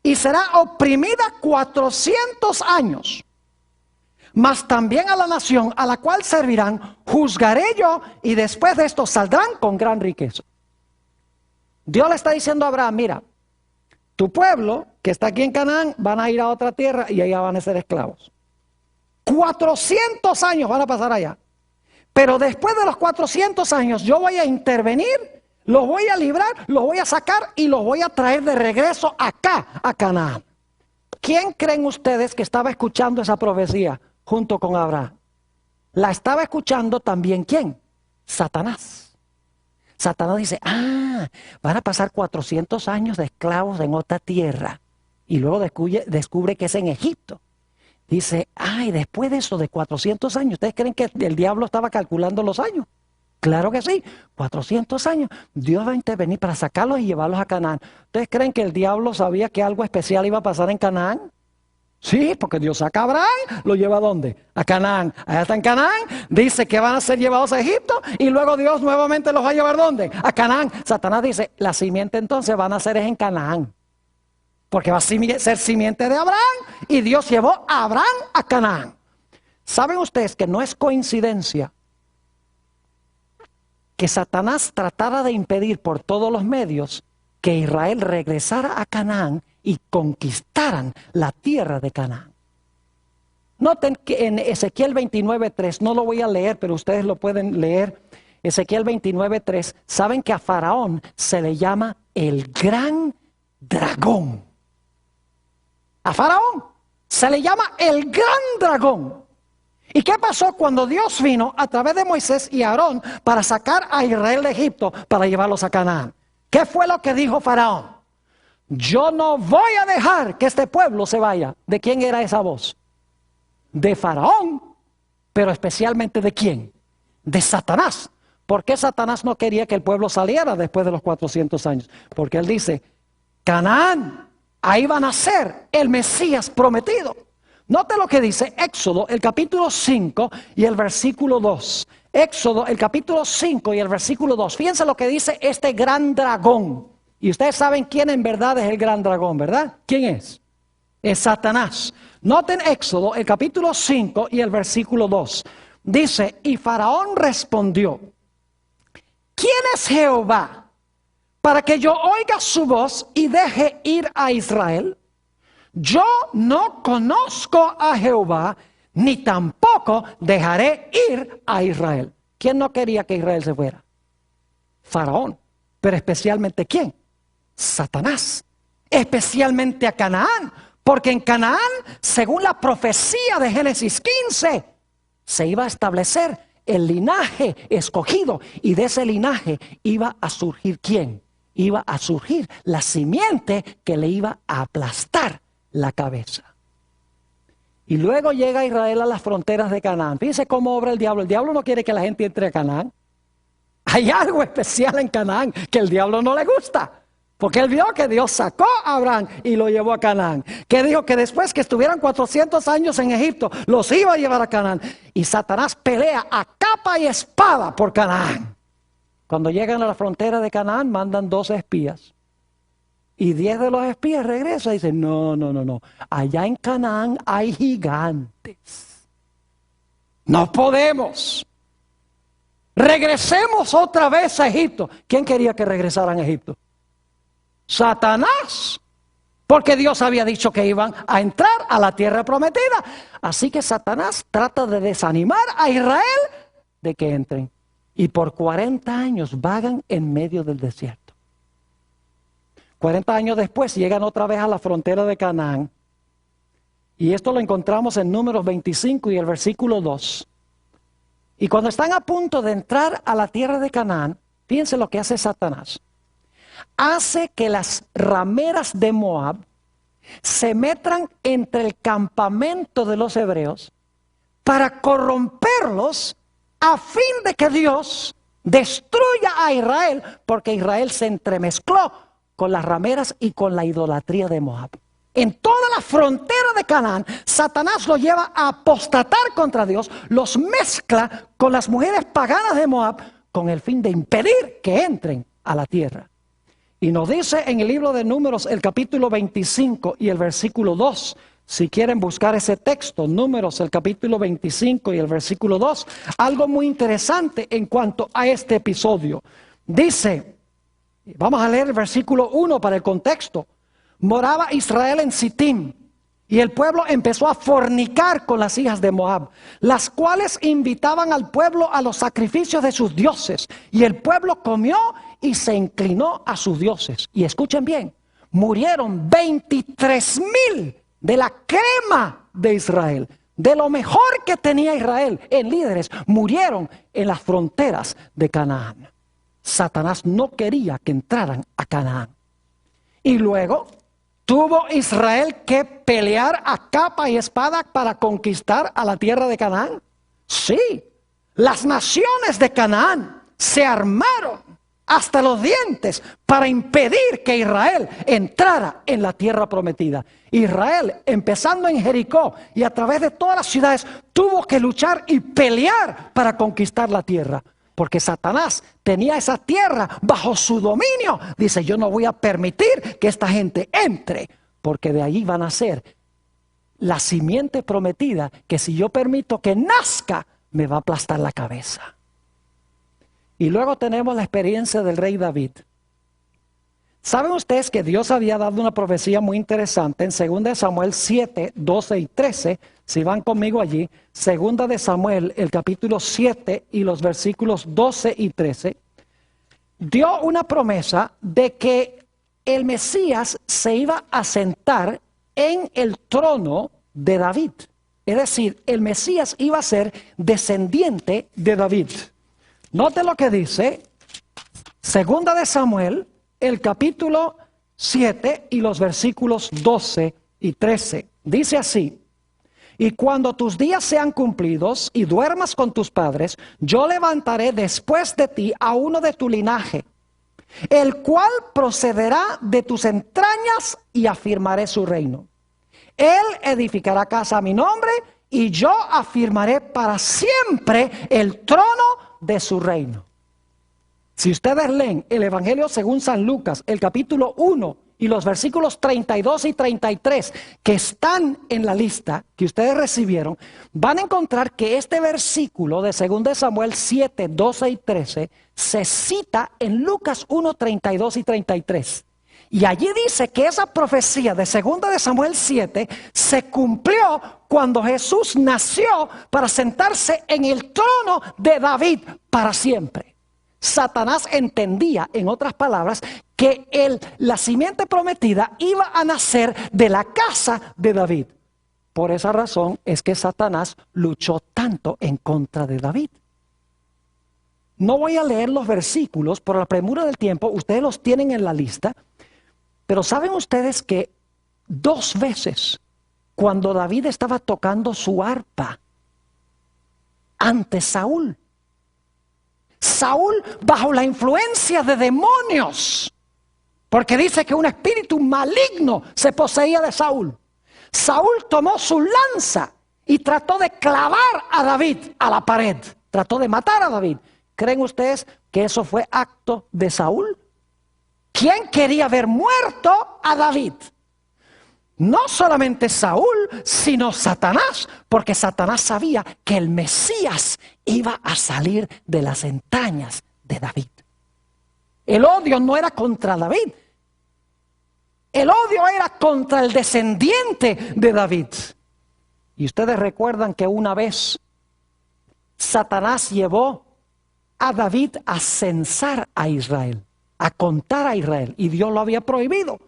y será oprimida 400 años. Mas también a la nación a la cual servirán, juzgaré yo, y después de esto saldrán con gran riqueza. Dios le está diciendo a Abraham, mira, tu pueblo que está aquí en Canaán van a ir a otra tierra y allá van a ser esclavos. 400 años van a pasar allá. Pero después de los 400 años yo voy a intervenir, los voy a librar, los voy a sacar y los voy a traer de regreso acá, a Canaán. ¿Quién creen ustedes que estaba escuchando esa profecía junto con Abraham? La estaba escuchando también ¿quién? Satanás. Satanás dice, van a pasar 400 años de esclavos en otra tierra. Y luego descubre que es en Egipto. Dice, después de eso de 400 años, ¿ustedes creen que el diablo estaba calculando los años? Claro que sí, 400 años. Dios va a intervenir para sacarlos y llevarlos a Canaán. ¿Ustedes creen que el diablo sabía que algo especial iba a pasar en Canaán? Sí, porque Dios saca a Abraham, lo lleva ¿a dónde? A Canaán. Allá está en Canaán, dice que van a ser llevados a Egipto y luego Dios nuevamente los va a llevar ¿dónde? A Canaán. Satanás dice, la simiente entonces van a ser en Canaán. Porque va a ser simiente de Abraham y Dios llevó a Abraham a Canaán. ¿Saben ustedes que no es coincidencia que Satanás tratara de impedir por todos los medios que Israel regresara a Canaán y conquistaran la tierra de Canaán? Noten que en Ezequiel 29:3, no lo voy a leer, pero ustedes lo pueden leer. Ezequiel 29:3, saben que a Faraón se le llama el gran dragón. A Faraón se le llama el gran dragón. ¿Y qué pasó cuando Dios vino a través de Moisés y Aarón para sacar a Israel de Egipto para llevarlos a Canaán? ¿Qué fue lo que dijo Faraón? Yo no voy a dejar que este pueblo se vaya. ¿De quién era esa voz? De Faraón, pero especialmente ¿de quién? De Satanás. ¿Por qué Satanás no quería que el pueblo saliera después de los 400 años? Porque él dice, Canaán, ahí va a nacer el Mesías prometido. Note lo que dice Éxodo, el capítulo 5 y el versículo 2. Éxodo, el capítulo 5 y el versículo 2. Fíjense lo que dice este gran dragón. Y ustedes saben quién en verdad es el gran dragón, ¿verdad? ¿Quién es? Es Satanás. Noten Éxodo, el capítulo 5 y el versículo 2. Dice, y Faraón respondió, ¿quién es Jehová para que yo oiga su voz y deje ir a Israel? Yo no conozco a Jehová, ni tampoco dejaré ir a Israel. ¿Quién no quería que Israel se fuera? Faraón. Pero especialmente ¿quién? Satanás. Especialmente a Canaán. Porque en Canaán, según la profecía de Génesis 15, se iba a establecer el linaje escogido. Y de ese linaje iba a surgir ¿quién? Iba a surgir la simiente que le iba a aplastar la cabeza. Y luego llega Israel a las fronteras de Canaán. Fíjense cómo obra el diablo. El diablo no quiere que la gente entre a Canaán. Hay algo especial en Canaán que el diablo no le gusta. Porque él vio que Dios sacó a Abraham y lo llevó a Canaán. Que dijo que después que estuvieran 400 años en Egipto, los iba a llevar a Canaán. Y Satanás pelea a capa y espada por Canaán. Cuando llegan a la frontera de Canaán, mandan 12 espías. Y 10 de los espías regresan y dicen, no. Allá en Canaán hay gigantes. No podemos. Regresemos otra vez a Egipto. ¿Quién quería que regresaran a Egipto? Satanás. Porque Dios había dicho que iban a entrar a la tierra prometida. Así que Satanás trata de desanimar a Israel de que entren. Y por 40 años vagan en medio del desierto. 40 años después llegan otra vez a la frontera de Canaán. Y esto lo encontramos en Números 25 y el versículo 2. Y cuando están a punto de entrar a la tierra de Canaán, fíjense lo que hace Satanás. Hace que las rameras de Moab se metan entre el campamento de los hebreos para corromperlos a fin de que Dios destruya a Israel, porque Israel se entremezcló con las rameras y con la idolatría de Moab. En toda la frontera de Canaán, Satanás los lleva a apostatar contra Dios, los mezcla con las mujeres paganas de Moab con el fin de impedir que entren a la tierra. Y nos dice en el libro de Números, el capítulo 25 y el versículo 2, si quieren buscar ese texto, Números, el capítulo 25 y el versículo 2, algo muy interesante en cuanto a este episodio. Dice, vamos a leer el versículo 1 para el contexto. Moraba Israel en Sitim, y el pueblo empezó a fornicar con las hijas de Moab, las cuales invitaban al pueblo a los sacrificios de sus dioses. Y el pueblo comió y se inclinó a sus dioses. Y escuchen bien, murieron 23,000 de la crema de Israel. De lo mejor que tenía Israel en líderes, murieron en las fronteras de Canaán. Satanás no quería que entraran a Canaán. Y luego ¿tuvo Israel que pelear a capa y espada para conquistar a la tierra de Canaán? Sí, las naciones de Canaán se armaron hasta los dientes para impedir que Israel entrara en la tierra prometida. Israel, empezando en Jericó y a través de todas las ciudades, tuvo que luchar y pelear para conquistar la tierra. Porque Satanás tenía esa tierra bajo su dominio. Dice, yo no voy a permitir que esta gente entre, porque de allí van a ser la simiente prometida, que si yo permito que nazca, me va a aplastar la cabeza. Y luego tenemos la experiencia del rey David. ¿Saben ustedes que Dios había dado una profecía muy interesante en 2 Samuel 7, 12 y 13? Si van conmigo allí, 2 Samuel, el capítulo 7 y los versículos 12 y 13, dio una promesa de que el Mesías se iba a sentar en el trono de David. Es decir, el Mesías iba a ser descendiente de David. Note lo que dice 2 Samuel, el capítulo 7 y los versículos 12 y 13. Dice así: y cuando tus días sean cumplidos y duermas con tus padres, yo levantaré después de ti a uno de tu linaje, el cual procederá de tus entrañas, y afirmaré su reino. Él edificará casa a mi nombre, y yo afirmaré para siempre el trono de su reino. Si ustedes leen el Evangelio según San Lucas, el capítulo 1 y los versículos 32 y 33 que están en la lista que ustedes recibieron, van a encontrar que este versículo de 2 Samuel 7, 12 y 13 se cita en Lucas 1, 32 y 33. Y allí dice que esa profecía de 2 de Samuel 7 se cumplió cuando Jesús nació para sentarse en el trono de David para siempre. Satanás entendía, en otras palabras, que la simiente prometida iba a nacer de la casa de David. Por esa razón es que Satanás luchó tanto en contra de David. No voy a leer los versículos por la premura del tiempo, ustedes los tienen en la lista, pero ¿saben ustedes que 2 veces cuando David estaba tocando su arpa ante Saúl, bajo la influencia de demonios, porque dice que un espíritu maligno se poseía de Saúl, tomó su lanza y trató de clavar a David a la pared, trató de matar a David. ¿Creen ustedes que eso fue acto de Saúl? ¿Quién quería ver muerto a David? No solamente Saúl, sino Satanás, porque Satanás sabía que el Mesías iba a salir de las entrañas de David. El odio no era contra David, el odio era contra el descendiente de David. Y ustedes recuerdan que una vez Satanás llevó a David a censar a Israel, a contar a Israel, y Dios lo había prohibido.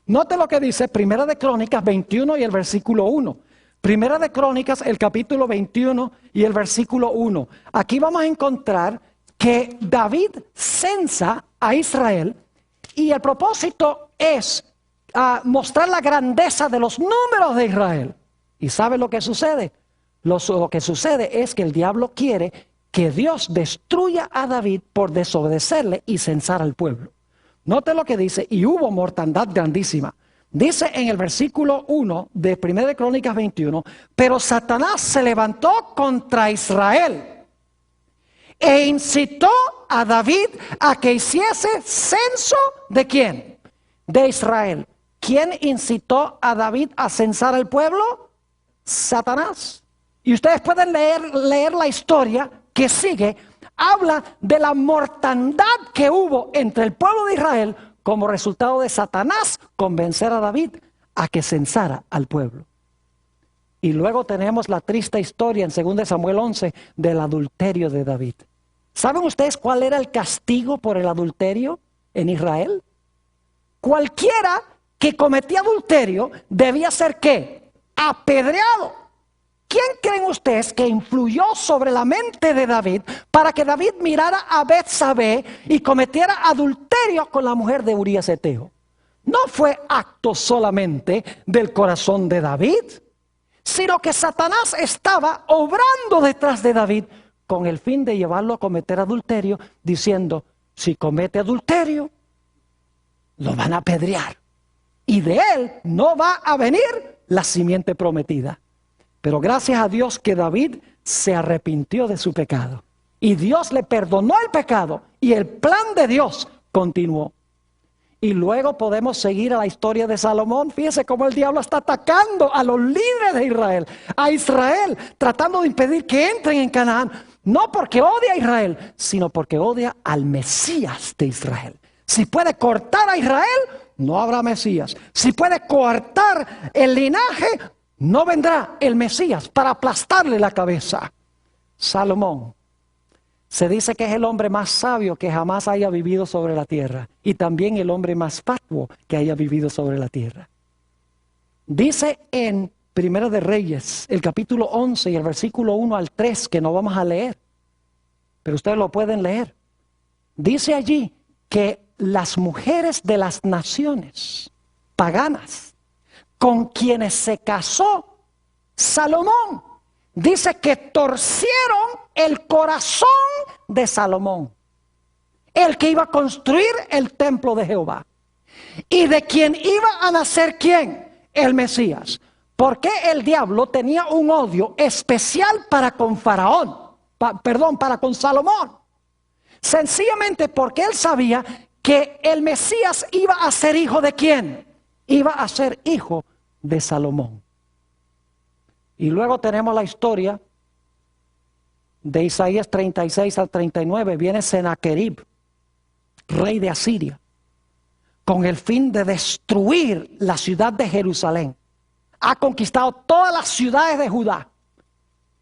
Note lo que dice Primera de Crónicas 21 y el versículo 1. Primera de Crónicas, el capítulo 21 y el versículo 1. Aquí vamos a encontrar que David censa a Israel y el propósito es mostrar la grandeza de los números de Israel. ¿Y sabe lo que sucede? Lo que sucede es que el diablo quiere que Dios destruya a David por desobedecerle y censar al pueblo. Note lo que dice: y hubo mortandad grandísima. Dice en el versículo 1 de 1 de Crónicas 21, pero Satanás se levantó contra Israel e incitó a David a que hiciese censo ¿de quién? De Israel. ¿Quién incitó a David a censar al pueblo? Satanás. Y ustedes pueden leer la historia que sigue. Habla de la mortandad que hubo entre el pueblo de Israel como resultado de Satanás convencer a David a que censara al pueblo. Y luego tenemos la triste historia en 2 Samuel 11 del adulterio de David. ¿Saben ustedes cuál era el castigo por el adulterio en Israel? Cualquiera que cometía adulterio debía ser ¿qué? Apedreado. ¿Quién creen ustedes que influyó sobre la mente de David para que David mirara a Betsabé y cometiera adulterio con la mujer de Urías Eteo? No fue acto solamente del corazón de David, sino que Satanás estaba obrando detrás de David con el fin de llevarlo a cometer adulterio, diciendo: si comete adulterio, lo van a apedrear, y de él no va a venir la simiente prometida. Pero gracias a Dios que David se arrepintió de su pecado. Y Dios le perdonó el pecado. Y el plan de Dios continuó. Y luego podemos seguir a la historia de Salomón. Fíjese cómo el diablo está atacando a los líderes de Israel. A Israel, tratando de impedir que entren en Canaán. No porque odia a Israel, sino porque odia al Mesías de Israel. Si puede cortar a Israel, no habrá Mesías. Si puede cortar el linaje, no vendrá el Mesías para aplastarle la cabeza. Salomón se dice que es el hombre más sabio que jamás haya vivido sobre la tierra, y también el hombre más fatuo que haya vivido sobre la tierra. Dice en Primera de Reyes, el capítulo 11 y el versículo 1 al 3, que no vamos a leer, pero ustedes lo pueden leer. Dice allí que las mujeres de las naciones paganas con quienes se casó Salomón, dice que torcieron el corazón de Salomón, el que iba a construir el templo de Jehová, y de quien iba a nacer ¿quién? El Mesías. Porque el diablo tenía un odio especial para con Faraón, para con Salomón. Sencillamente porque él sabía que el Mesías iba a ser hijo de ¿quién? Iba a ser hijo de Salomón. Y luego tenemos la historia de Isaías 36 al 39. Viene Sennacherib, rey de Asiria, con el fin de destruir la ciudad de Jerusalén. Ha conquistado todas las ciudades de Judá.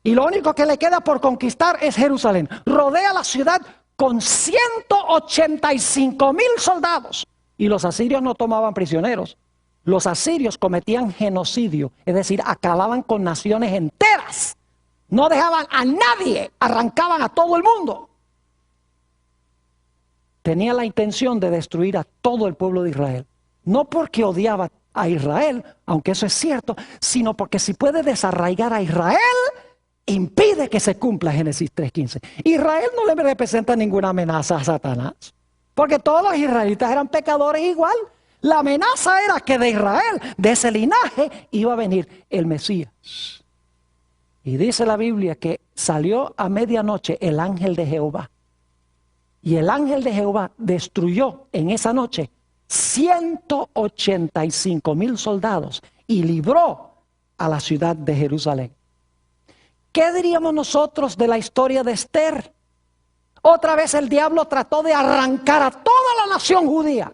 Y lo único que le queda por conquistar es Jerusalén. Rodea la ciudad con 185,000 soldados. Y los asirios no tomaban prisioneros. Los asirios cometían genocidio, es decir, acababan con naciones enteras. No dejaban a nadie, arrancaban a todo el mundo. Tenía la intención de destruir a todo el pueblo de Israel. No porque odiaba a Israel, aunque eso es cierto, sino porque si puede desarraigar a Israel, impide que se cumpla Génesis 3:15. Israel no le representa ninguna amenaza a Satanás, porque todos los israelitas eran pecadores igual. La amenaza era que de Israel, de ese linaje, iba a venir el Mesías. Y dice la Biblia que salió a medianoche el ángel de Jehová. Y el ángel de Jehová destruyó en esa noche 185,000 soldados y libró a la ciudad de Jerusalén. ¿Qué diríamos nosotros de la historia de Esther? Otra vez el diablo trató de arrancar a toda la nación judía.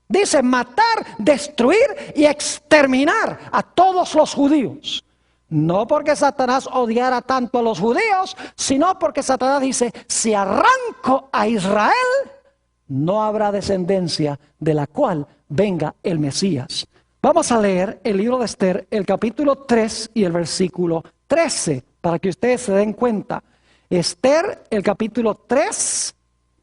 Dice matar, destruir y exterminar a todos los judíos. No porque Satanás odiara tanto a los judíos, sino porque Satanás dice, si arranco a Israel, no habrá descendencia de la cual venga el Mesías. Vamos a leer el libro de Esther, el capítulo 3 y el versículo 13, para que ustedes se den cuenta. Esther, el capítulo 3,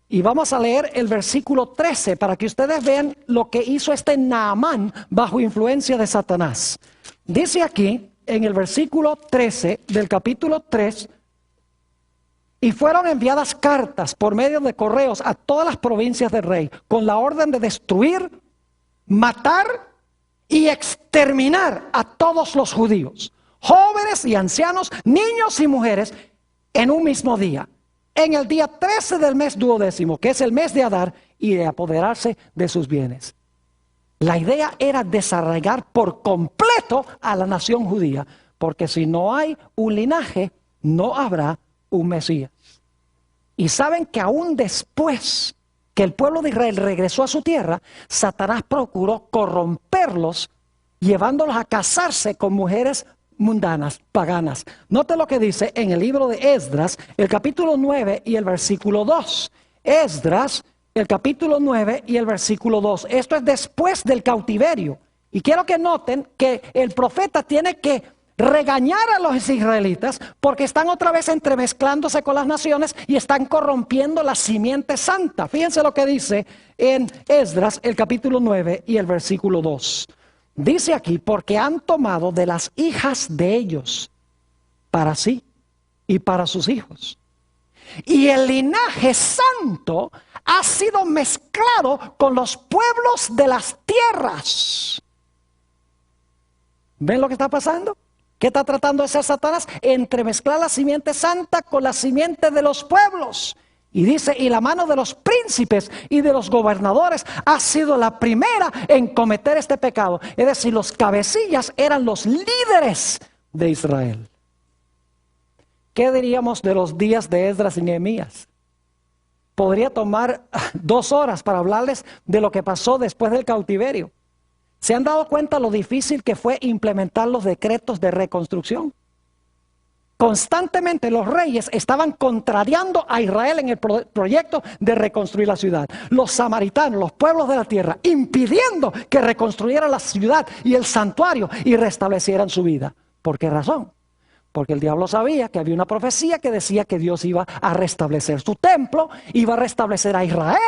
y vamos a leer el versículo 13, para que ustedes vean lo que hizo este Naamán bajo influencia de Satanás. Dice aquí, en el versículo 13 del capítulo 3, y fueron enviadas cartas por medio de correos a todas las provincias del rey, con la orden de destruir, matar y exterminar a todos los judíos, jóvenes y ancianos, niños y mujeres, en un mismo día, en el día 13 del mes 12º, que es el mes de Adar, y de apoderarse de sus bienes. La idea era desarraigar por completo a la nación judía, porque si no hay un linaje, no habrá un Mesías. Y saben que aún después que el pueblo de Israel regresó a su tierra, Satanás procuró corromperlos, llevándolos a casarse con mujeres mundanas, paganas. Note lo que dice en el libro de Esdras, el capítulo 9 y el versículo 2. Esdras, el capítulo 9 y el versículo 2. Esto es después del cautiverio. Y quiero que noten que el profeta tiene que regañar a los israelitas porque están otra vez entremezclándose con las naciones y están corrompiendo la simiente santa. Fíjense lo que dice en Esdras, el capítulo 9 y el versículo 2. Dice aquí, porque han tomado de las hijas de ellos para sí y para sus hijos. Y el linaje santo ha sido mezclado con los pueblos de las tierras. ¿Ven lo que está pasando? ¿Qué está tratando de hacer Satanás? Entremezclar la simiente santa con la simiente de los pueblos. Y dice, y la mano de los príncipes y de los gobernadores ha sido la primera en cometer este pecado. Es decir, los cabecillas eran los líderes de Israel. ¿Qué diríamos de los días de Esdras y Nehemías? podría tomar 2 horas para hablarles de lo que pasó después del cautiverio. ¿Se han dado cuenta lo difícil que fue implementar los decretos de reconstrucción? Constantemente los reyes estaban contrariando a Israel en el proyecto de reconstruir la ciudad. Los samaritanos, los pueblos de la tierra, impidiendo que reconstruyeran la ciudad y el santuario y restablecieran su vida. ¿Por qué razón? Porque el diablo sabía que había una profecía que decía que Dios iba a restablecer su templo, iba a restablecer a Israel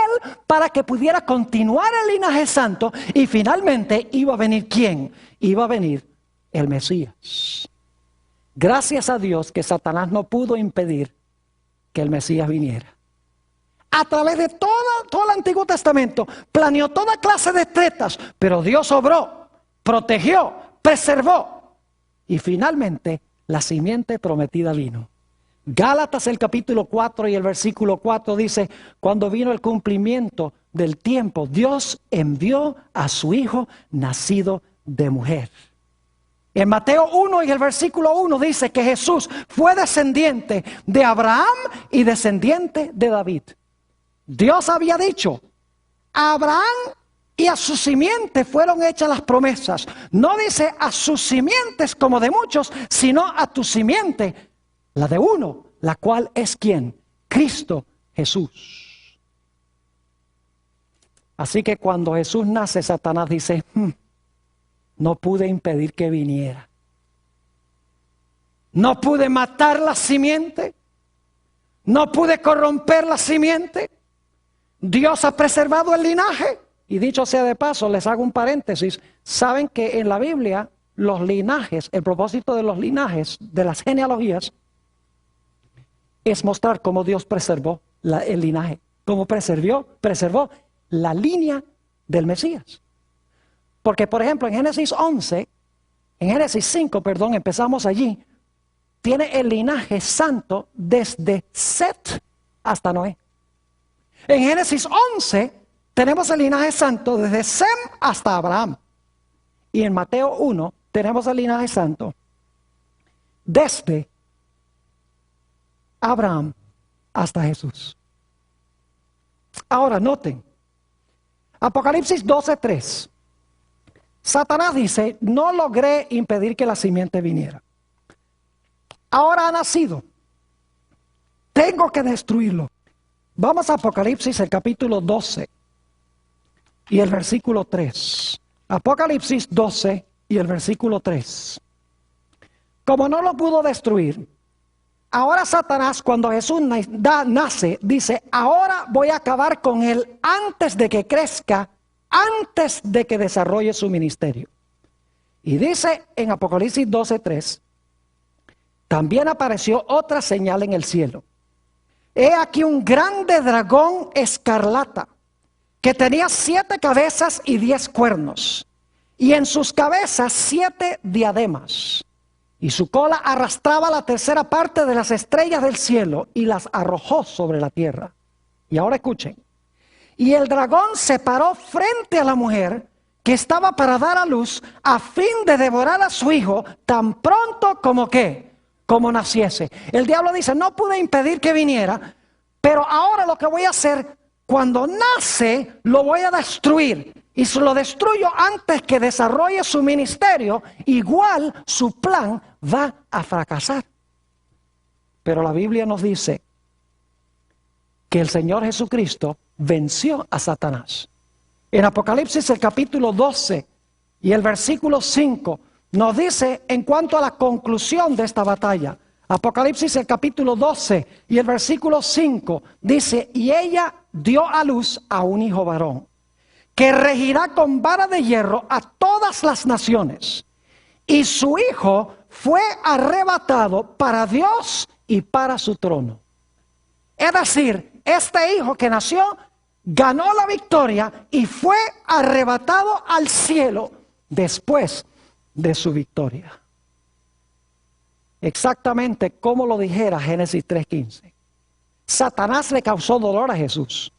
para que pudiera continuar el linaje santo y finalmente iba a venir ¿quién? Iba a venir el Mesías. Gracias a Dios que Satanás no pudo impedir que el Mesías viniera. A través de todo el Antiguo Testamento planeó toda clase de tretas, pero Dios obró, protegió, preservó y finalmente la simiente prometida vino. Gálatas el capítulo 4 y el versículo 4 dice, cuando vino el cumplimiento del tiempo, Dios envió a su Hijo nacido de mujer. En Mateo 1 y el versículo 1 dice que Jesús fue descendiente de Abraham y descendiente de David. Dios había dicho, a Abraham y a su simiente fueron hechas las promesas. No dice a sus simientes como de muchos, sino a tu simiente, la de uno, la cual es ¿quién? Cristo Jesús. Así que cuando Jesús nace, Satanás dice, no pude impedir que viniera. No pude matar la simiente. No pude corromper la simiente. Dios ha preservado el linaje. Y dicho sea de paso, les hago un paréntesis. Saben que en la Biblia los linajes, el propósito de los linajes, de las genealogías, es mostrar cómo Dios preservó el linaje. Cómo preservó la línea del Mesías. Porque, por ejemplo, en Génesis 5, empezamos allí, tiene el linaje santo desde Set hasta Noé. En Génesis 11 tenemos el linaje santo desde Sem hasta Abraham. Y en Mateo 1 tenemos el linaje santo desde Abraham hasta Jesús. Ahora noten, Apocalipsis 12:3. Satanás dice, no logré impedir que la simiente viniera. Ahora ha nacido. Tengo que destruirlo. Vamos a Apocalipsis, el capítulo 12 y el versículo 3. Apocalipsis 12 y el versículo 3. Como no lo pudo destruir, ahora Satanás, cuando Jesús nace, dice, ahora voy a acabar con él antes de que crezca, antes de que desarrolle su ministerio. Y dice en Apocalipsis 12:3, también apareció otra señal en el cielo. He aquí un grande dragón escarlata, que tenía 7 cabezas y 10 cuernos, y en sus cabezas 7 diademas. Y su cola arrastraba la tercera parte de las estrellas del cielo y las arrojó sobre la tierra. Y ahora escuchen. Y el dragón se paró frente a la mujer que estaba para dar a luz a fin de devorar a su hijo tan pronto como ¿qué? Como naciese. El diablo dice, no pude impedir que viniera, pero ahora lo que voy a hacer, cuando nace, lo voy a destruir. Y si lo destruyo antes que desarrolle su ministerio, igual su plan va a fracasar. Pero la Biblia nos dice que el Señor Jesucristo venció a Satanás. En Apocalipsis el capítulo 12 y el versículo 5 nos dice en cuanto a la conclusión de esta batalla. Apocalipsis el capítulo 12 y el versículo 5 dice, y ella dio a luz a un hijo varón, que regirá con vara de hierro a todas las naciones. Y su hijo fue arrebatado para Dios y para su trono. Es decir, este hijo que nació ganó la victoria y fue arrebatado al cielo después de su victoria. Exactamente como lo dijera Génesis 3:15. Satanás le causó dolor a Jesús.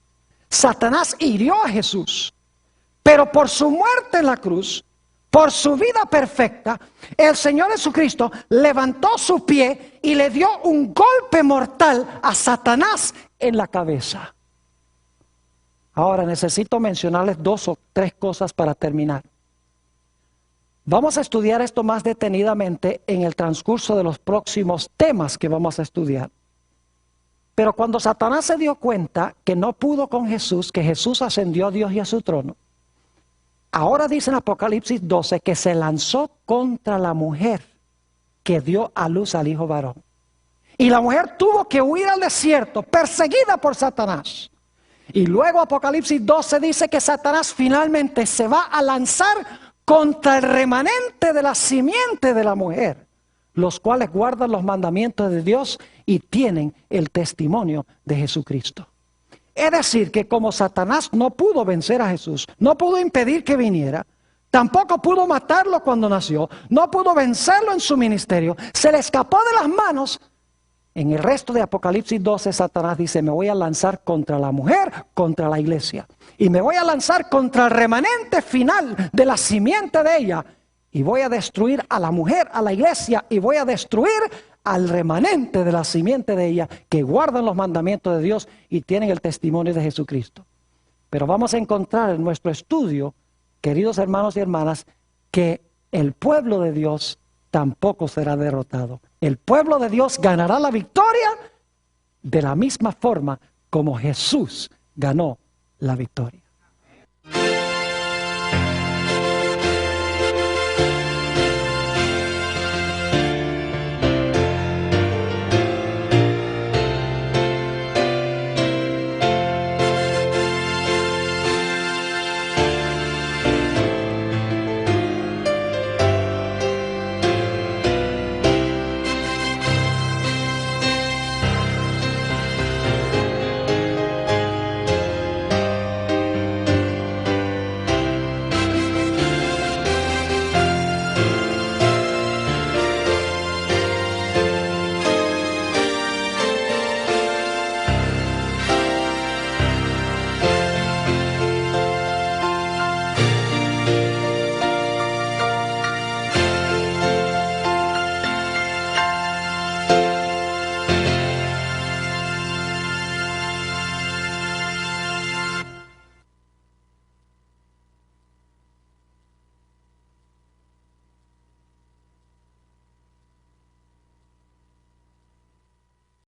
Satanás hirió a Jesús. Pero por su muerte en la cruz, por su vida perfecta, el Señor Jesucristo levantó su pie y le dio un golpe mortal a Satanás en la cabeza. Ahora necesito mencionarles 2 o 3 cosas para terminar. Vamos a estudiar esto más detenidamente en el transcurso de los próximos temas que vamos a estudiar. Pero cuando Satanás se dio cuenta que no pudo con Jesús, que Jesús ascendió a Dios y a su trono, ahora dice en Apocalipsis 12 que se lanzó contra la mujer que dio a luz al hijo varón. Y la mujer tuvo que huir al desierto, perseguida por Satanás. Y luego Apocalipsis 12 dice que Satanás finalmente se va a lanzar contra el remanente de la simiente de la mujer, los cuales guardan los mandamientos de Dios y tienen el testimonio de Jesucristo. Es decir, que como Satanás no pudo vencer a Jesús, no pudo impedir que viniera, tampoco pudo matarlo cuando nació, no pudo vencerlo en su ministerio, se le escapó de las manos. En el resto de Apocalipsis 12, Satanás dice, me voy a lanzar contra la mujer, contra la iglesia. Y me voy a lanzar contra el remanente final de la simiente de ella. Y voy a destruir a la mujer, a la iglesia, y voy a destruir al remanente de la simiente de ella, que guardan los mandamientos de Dios y tienen el testimonio de Jesucristo. Pero vamos a encontrar en nuestro estudio, queridos hermanos y hermanas, que el pueblo de Dios tampoco será derrotado. El pueblo de Dios ganará la victoria de la misma forma como Jesús ganó la victoria.